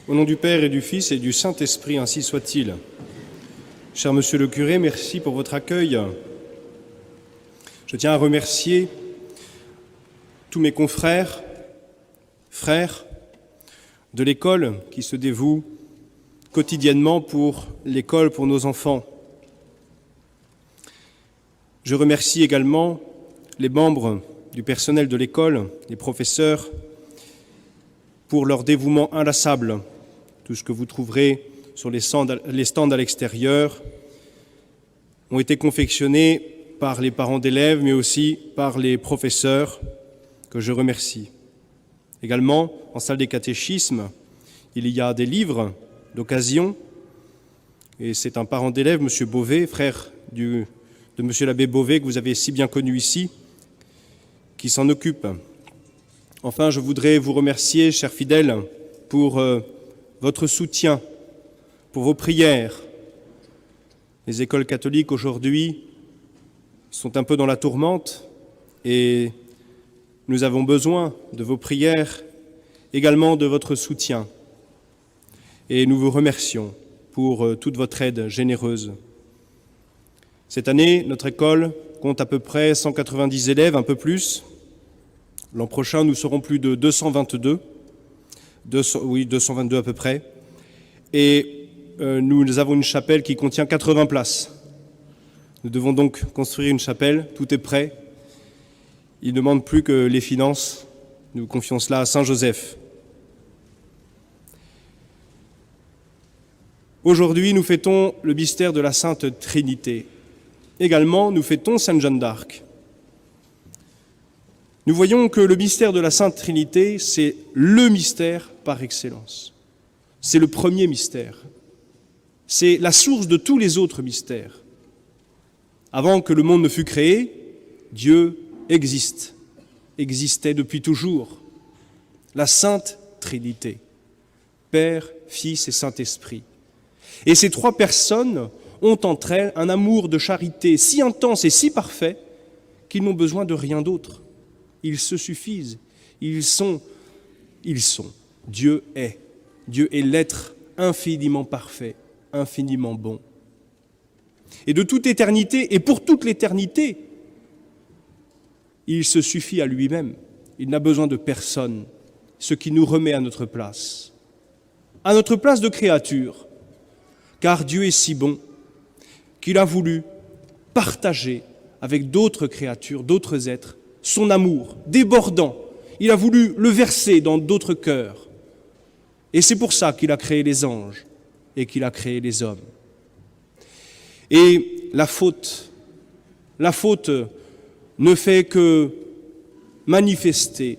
Au nom du Père et du Fils et du Saint-Esprit, ainsi soit-il. Cher Monsieur le curé, merci pour votre accueil. Je tiens à remercier tous mes confrères, frères de l'école qui se dévouent quotidiennement pour l'école, pour nos enfants. Je remercie également les membres du personnel de l'école, les professeurs, pour leur dévouement inlassable. Tout ce que vous trouverez sur les stands à l'extérieur ont été confectionnés par les parents d'élèves, mais aussi par les professeurs, que je remercie. Également, en salle des catéchismes, il y a des livres d'occasion, et c'est un parent d'élève, M. Beauvais, frère de M. l'abbé Beauvais, que vous avez si bien connu ici, qui s'en occupe. Enfin, je voudrais vous remercier, chers fidèles, pour votre soutien, pour vos prières. Les écoles catholiques aujourd'hui sont un peu dans la tourmente et nous avons besoin de vos prières, également de votre soutien. Et nous vous remercions pour toute votre aide généreuse. Cette année, notre école compte à peu près 190 élèves, un peu plus. L'an prochain, nous serons plus de 222 à peu près. Et nous avons une chapelle qui contient 80 places. Nous devons donc construire une chapelle, tout est prêt. Il ne manque plus que les finances. Nous confions cela à Saint-Joseph. Aujourd'hui, nous fêtons le mystère de la Sainte Trinité. Également, nous fêtons Sainte Jeanne d'Arc. Nous voyons que le mystère de la Sainte Trinité, c'est le mystère par excellence. C'est le premier mystère. C'est la source de tous les autres mystères. Avant que le monde ne fût créé, Dieu existait depuis toujours. La Sainte Trinité, Père, Fils et Saint-Esprit. Et ces trois personnes ont entre elles un amour de charité si intense et si parfait qu'ils n'ont besoin de rien d'autre. Ils se suffisent, ils sont. Dieu est l'être infiniment parfait, infiniment bon. Et de toute éternité, et pour toute l'éternité, il se suffit à lui-même. Il n'a besoin de personne, ce qui nous remet à notre place de créature. Car Dieu est si bon qu'il a voulu partager avec d'autres créatures, d'autres êtres, son amour débordant. Il a voulu le verser dans d'autres cœurs. Et c'est pour ça qu'il a créé les anges et qu'il a créé les hommes. Et la faute ne fait que manifester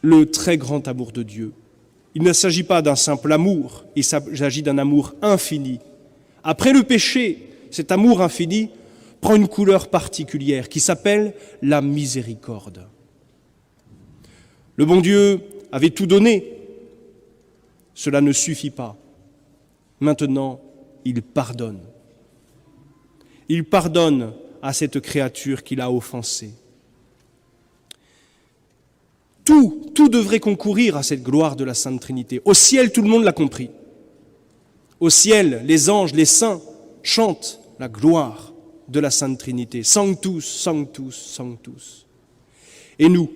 le très grand amour de Dieu. Il ne s'agit pas d'un simple amour, il s'agit d'un amour infini. Après le péché, cet amour infini prend une couleur particulière qui s'appelle la miséricorde. Le bon Dieu avait tout donné. Cela ne suffit pas. Maintenant, il pardonne. Il pardonne à cette créature qu'il a offensée. Tout devrait concourir à cette gloire de la Sainte Trinité. Au ciel, tout le monde l'a compris. Au ciel, les anges, les saints chantent la gloire de la Sainte Trinité. Sanctus, sanctus, sanctus. Et nous,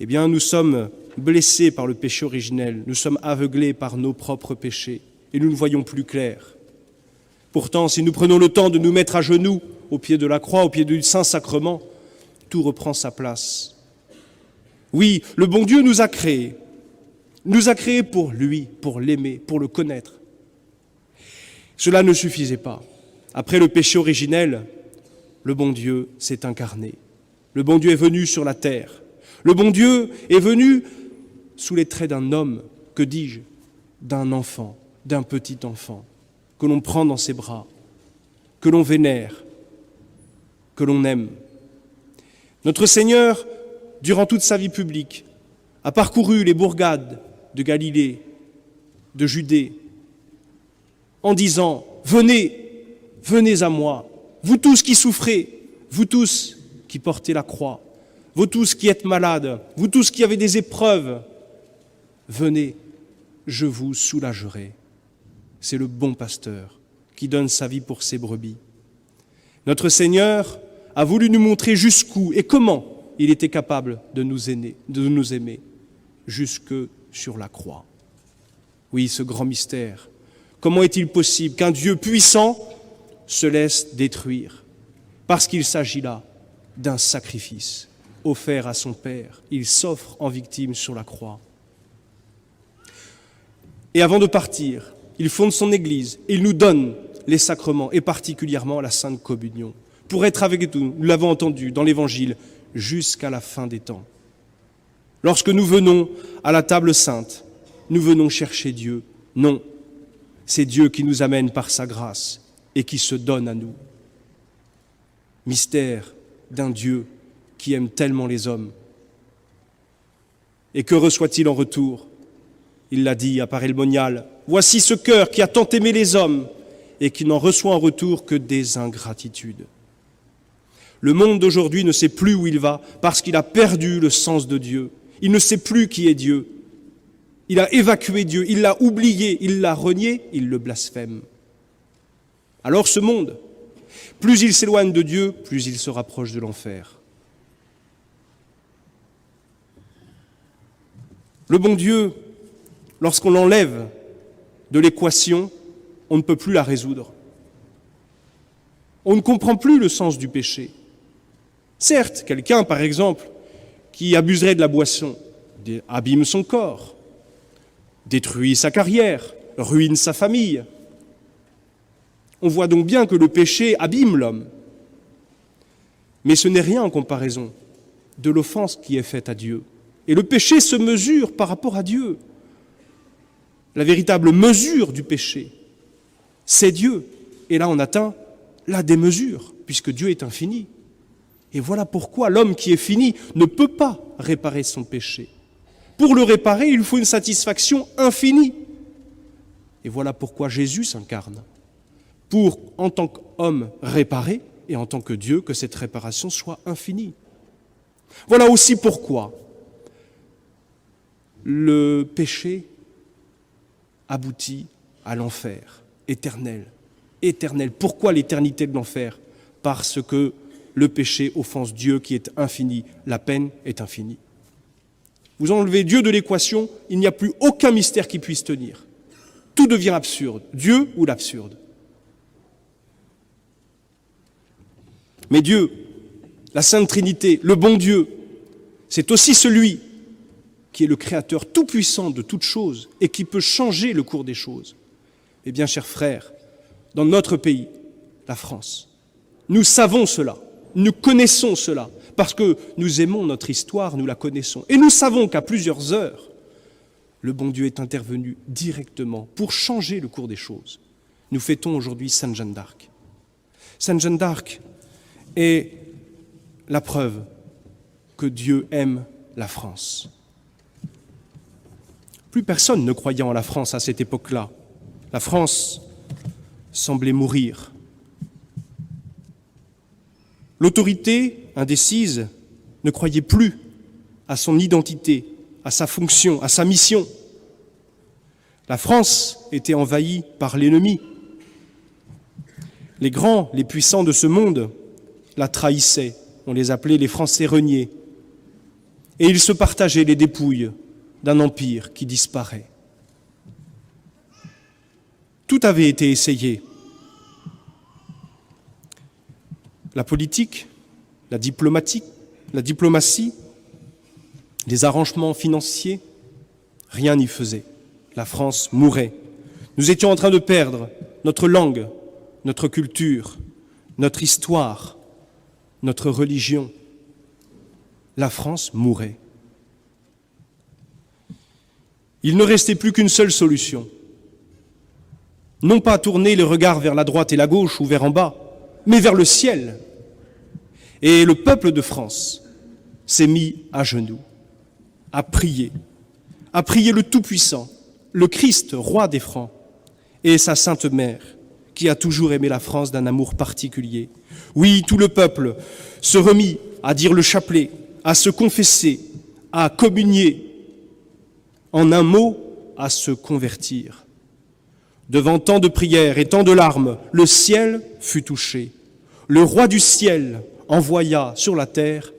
eh bien, nous sommes blessés par le péché originel. Nous sommes aveuglés par nos propres péchés et nous ne voyons plus clair. Pourtant, si nous prenons le temps de nous mettre à genoux au pied de la croix, au pied du Saint-Sacrement, tout reprend sa place. Oui, le bon Dieu nous a créés pour lui, pour l'aimer, pour le connaître. Cela ne suffisait pas. Après le péché originel, le bon Dieu s'est incarné. Le bon Dieu est venu sur la terre. Le bon Dieu est venu sous les traits d'un homme, que dis-je, d'un enfant, d'un petit enfant, que l'on prend dans ses bras, que l'on vénère, que l'on aime. Notre Seigneur, durant toute sa vie publique, a parcouru les bourgades de Galilée, de Judée, en disant « Venez, venez à moi, vous tous qui souffrez, vous tous qui portez la croix, vous tous qui êtes malades, vous tous qui avez des épreuves, venez, je vous soulagerai. C'est le bon pasteur qui donne sa vie pour ses brebis. Notre Seigneur a voulu nous montrer jusqu'où et comment il était capable de nous aimer, jusque sur la croix. Oui, ce grand mystère. Comment est-il possible qu'un Dieu puissant se laisse détruire? Parce qu'il s'agit là d'un sacrifice offert à son Père. Il s'offre en victime sur la croix. Et avant de partir, il fonde son Église, il nous donne les sacrements, et particulièrement la Sainte Communion, pour être avec nous, nous l'avons entendu dans l'Évangile, jusqu'à la fin des temps. Lorsque nous venons à la table sainte, nous venons chercher Dieu. Non, c'est Dieu qui nous amène par sa grâce et qui se donne à nous. Mystère d'un Dieu qui aime tellement les hommes. Et que reçoit-il en retour? Il l'a dit à Paray-le-Monial, « Voici ce cœur qui a tant aimé les hommes et qui n'en reçoit en retour que des ingratitudes. » Le monde d'aujourd'hui ne sait plus où il va parce qu'il a perdu le sens de Dieu. Il ne sait plus qui est Dieu. Il a évacué Dieu, il l'a oublié, il l'a renié, il le blasphème. Alors ce monde, plus il s'éloigne de Dieu, plus il se rapproche de l'enfer. Le bon Dieu, lorsqu'on l'enlève de l'équation, on ne peut plus la résoudre. On ne comprend plus le sens du péché. Certes, quelqu'un, par exemple, qui abuserait de la boisson, abîme son corps, détruit sa carrière, ruine sa famille. On voit donc bien que le péché abîme l'homme. Mais ce n'est rien en comparaison de l'offense qui est faite à Dieu. Et le péché se mesure par rapport à Dieu. La véritable mesure du péché, c'est Dieu. Et là, on atteint la démesure, puisque Dieu est infini. Et voilà pourquoi l'homme qui est fini ne peut pas réparer son péché. Pour le réparer, il faut une satisfaction infinie. Et voilà pourquoi Jésus s'incarne. Pour, en tant qu'homme, réparer, et en tant que Dieu, que cette réparation soit infinie. Voilà aussi pourquoi le péché aboutit à l'enfer éternel. Éternel. Pourquoi l'éternité de l'enfer? Parce que le péché offense Dieu qui est infini. La peine est infinie. Vous enlevez Dieu de l'équation, il n'y a plus aucun mystère qui puisse tenir. Tout devient absurde. Dieu ou l'absurde. Mais Dieu, la Sainte Trinité, le bon Dieu, c'est aussi celui qui est le Créateur tout-puissant de toutes choses et qui peut changer le cours des choses. Eh bien, chers frères, dans notre pays, la France, nous savons cela, nous connaissons cela, parce que nous aimons notre histoire, nous la connaissons. Et nous savons qu'à plusieurs heures, le bon Dieu est intervenu directement pour changer le cours des choses. Nous fêtons aujourd'hui Sainte Jeanne d'Arc. Sainte Jeanne d'Arc est la preuve que Dieu aime la France. Plus personne ne croyait en la France à cette époque-là. La France semblait mourir. L'autorité indécise ne croyait plus à son identité, à sa fonction, à sa mission. La France était envahie par l'ennemi. Les grands, les puissants de ce monde la trahissaient. On les appelait les Français reniés. Et ils se partageaient les dépouilles d'un empire qui disparaît. Tout avait été essayé. La politique, la diplomatie, les arrangements financiers, rien n'y faisait. La France mourait. Nous étions en train de perdre notre langue, notre culture, notre histoire, notre religion. La France mourait. Il ne restait plus qu'une seule solution. Non pas tourner les regards vers la droite et la gauche ou vers en bas, mais vers le ciel. Et le peuple de France s'est mis à genoux, à prier le Tout-Puissant, le Christ, roi des Francs, et sa Sainte Mère, qui a toujours aimé la France d'un amour particulier. Oui, tout le peuple se remit à dire le chapelet, à se confesser, à communier, En un mot, à se convertir. Devant tant de prières et tant de larmes, le ciel fut touché. Le roi du ciel envoya sur la terre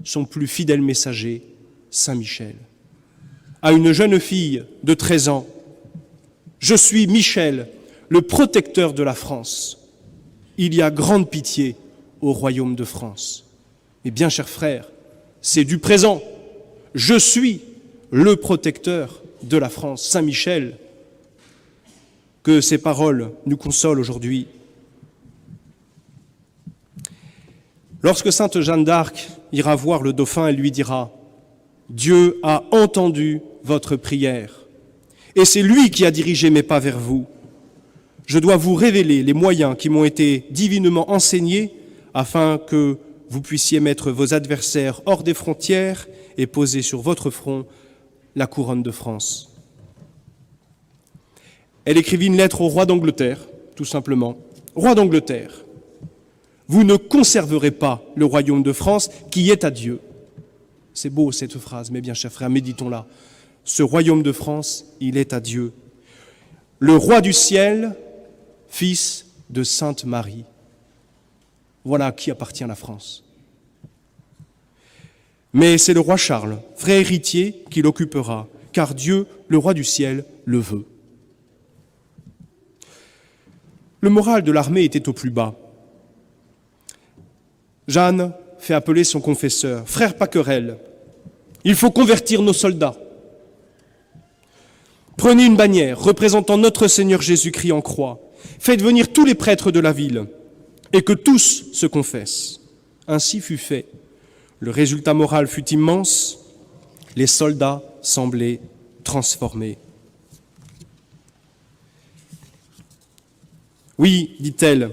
son plus fidèle messager, Saint Michel. À une jeune fille de 13 ans, « Je suis Michel, le protecteur de la France. Il y a grande pitié au royaume de France. » Mais bien, chers frères, c'est du présent. Je suis le protecteur de la France, Saint Michel. Que ces paroles nous consolent aujourd'hui. Lorsque sainte Jeanne d'Arc ira voir le dauphin, elle lui dira « Dieu a entendu votre prière, et c'est lui qui a dirigé mes pas vers vous. Je dois vous révéler les moyens qui m'ont été divinement enseignés afin que vous puissiez mettre vos adversaires hors des frontières et poser sur votre front la couronne de France. » Elle écrivit une lettre au roi d'Angleterre, tout simplement. « Roi d'Angleterre, vous ne conserverez pas le royaume de France qui est à Dieu. » C'est beau cette phrase, mais bien, chers frères, méditons-la. Ce royaume de France, il est à Dieu. Le roi du ciel, fils de Sainte Marie. Voilà à qui appartient la France. Mais c'est le roi Charles, vrai héritier, qui l'occupera, car Dieu, le roi du ciel, le veut. Le moral de l'armée était au plus bas. Jeanne fait appeler son confesseur. « Frère Paquerel, il faut convertir nos soldats. Prenez une bannière représentant notre Seigneur Jésus-Christ en croix. Faites venir tous les prêtres de la ville et que tous se confessent. » Ainsi fut fait. Le résultat moral fut immense. Les soldats semblaient transformés. « Oui, dit-elle,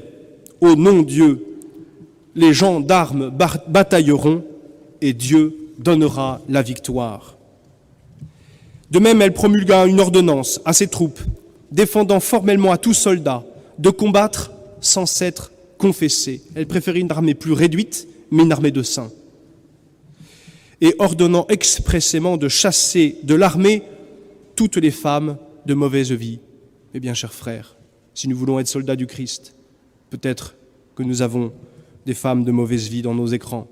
au nom de Dieu, les gens d'armes batailleront et Dieu donnera la victoire. » De même, elle promulgua une ordonnance à ses troupes, défendant formellement à tout soldat de combattre sans s'être confessé. Elle préférait une armée plus réduite, mais une armée de saints. Et ordonnant expressément de chasser de l'armée toutes les femmes de mauvaise vie. Eh bien, chers frères, si nous voulons être soldats du Christ, peut-être que nous avons des femmes de mauvaise vie dans nos écrans.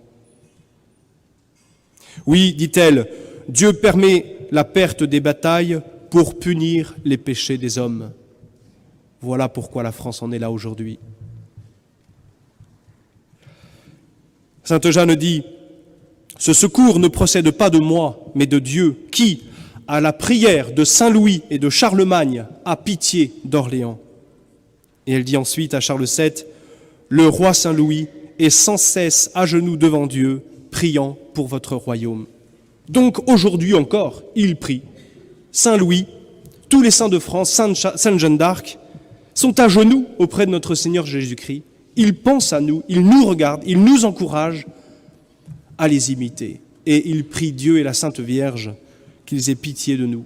Oui, dit-elle, Dieu permet la perte des batailles pour punir les péchés des hommes. Voilà pourquoi la France en est là aujourd'hui. Sainte Jeanne dit, « Ce secours ne procède pas de moi, mais de Dieu, qui, à la prière de Saint Louis et de Charlemagne, a pitié d'Orléans. » Et elle dit ensuite à Charles VII, « Le roi Saint Louis est sans cesse à genoux devant Dieu, priant pour votre royaume. » Donc aujourd'hui encore, il prie. Saint Louis, tous les saints de France, Sainte Jeanne d'Arc, sont à genoux auprès de notre Seigneur Jésus-Christ. Ils pensent à nous, ils nous regardent, ils nous encouragent à les imiter. Et ils prient Dieu et la Sainte Vierge qu'ils aient pitié de nous.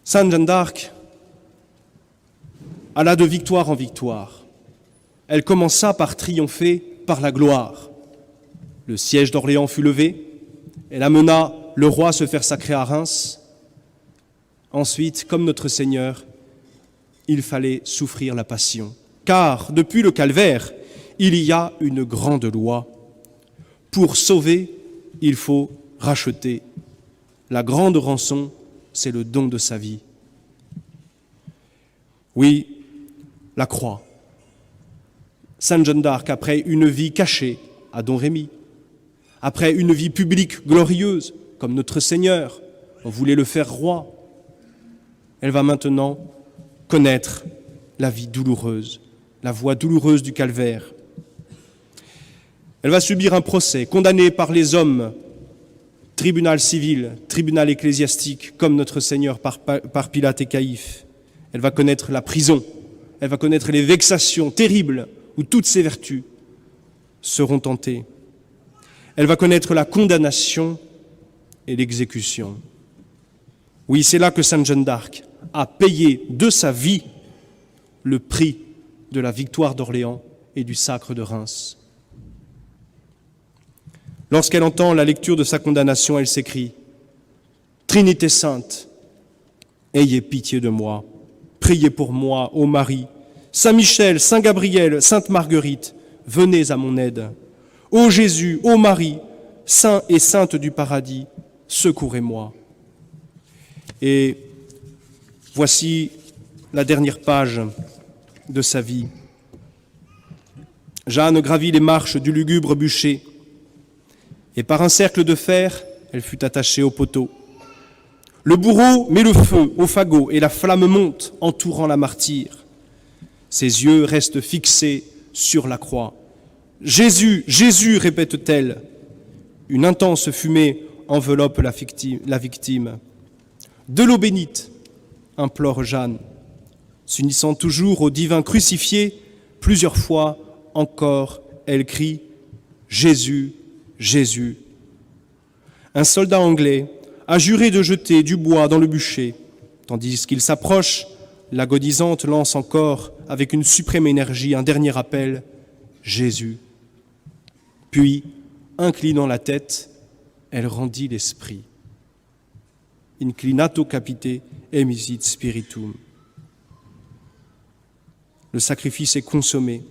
Sainte Jeanne d'Arc alla de victoire en victoire. Elle commença par triompher par la gloire. Le siège d'Orléans fut levé. Elle amena le roi à se faire sacrer à Reims. Ensuite, comme notre Seigneur, il fallait souffrir la passion. Car depuis le calvaire, il y a une grande loi. Pour sauver, il faut racheter. La grande rançon, c'est le don de sa vie. Oui, la croix. Sainte Jeanne d'Arc, après une vie cachée à Domrémy, après une vie publique glorieuse, comme notre Seigneur, on voulait le faire roi, elle va maintenant connaître la vie douloureuse, la voie douloureuse du calvaire. Elle va subir un procès, condamnée par les hommes, tribunal civil, tribunal ecclésiastique, comme notre Seigneur par Pilate et Caïphe. Elle va connaître la prison, elle va connaître les vexations terribles où toutes ses vertus seront tentées. Elle va connaître la condamnation et l'exécution. Oui, c'est là que Sainte Jeanne d'Arc a payé de sa vie le prix de la victoire d'Orléans et du sacre de Reims. Lorsqu'elle entend la lecture de sa condamnation, elle s'écrie « Trinité sainte, ayez pitié de moi, priez pour moi, ô Marie, Saint Michel, Saint Gabriel, Sainte Marguerite, venez à mon aide. Ô Jésus, ô Marie, saint et sainte du paradis, secourez-moi. » Et voici la dernière page de sa vie. Jeanne gravit les marches du lugubre bûcher, et par un cercle de fer, elle fut attachée au poteau. Le bourreau met le feu au fagot, et la flamme monte, entourant la martyre. Ses yeux restent fixés sur la croix. « Jésus, Jésus !» répète-t-elle. Une intense fumée enveloppe la victime. « De l'eau bénite !» implore Jeanne, s'unissant toujours au divin crucifié. Plusieurs fois encore, elle crie « Jésus, Jésus !» Un soldat anglais a juré de jeter du bois dans le bûcher. Tandis qu'il s'approche, l'agonisante lance encore, avec une suprême énergie, un dernier appel « Jésus !» Puis, inclinant la tête, elle rendit l'esprit. Inclinato capite emisit spiritum. Le sacrifice est consommé.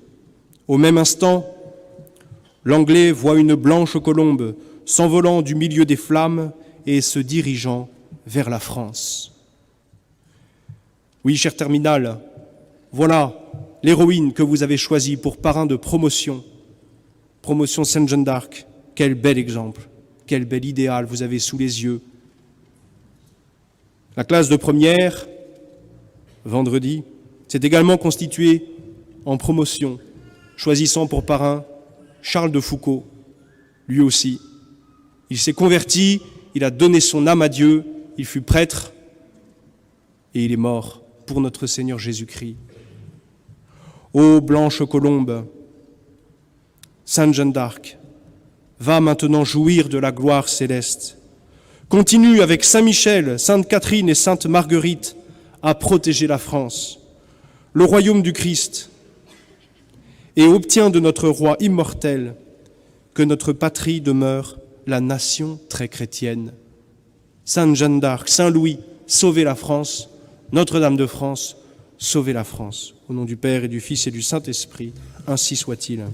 Au même instant, l'Anglais voit une blanche colombe s'envolant du milieu des flammes et se dirigeant vers la France. Oui, cher Terminal, voilà l'héroïne que vous avez choisie pour parrain de promotion. Promotion Sainte Jeanne d'Arc. Quel bel exemple, quel bel idéal vous avez sous les yeux. La classe de première, vendredi, s'est également constituée en promotion, choisissant pour parrain Charles de Foucauld. Lui aussi, il s'est converti, il a donné son âme à Dieu, il fut prêtre et il est mort pour notre Seigneur Jésus-Christ. Ô blanche colombe, Sainte Jeanne d'Arc, va maintenant jouir de la gloire céleste. Continue avec Saint Michel, Sainte Catherine et Sainte Marguerite à protéger la France, le royaume du Christ, et obtiens de notre roi immortel que notre patrie demeure la nation très chrétienne. Sainte Jeanne d'Arc, Saint Louis, sauvez la France. Notre-Dame de France, sauvez la France. Au nom du Père et du Fils et du Saint-Esprit, ainsi soit-il.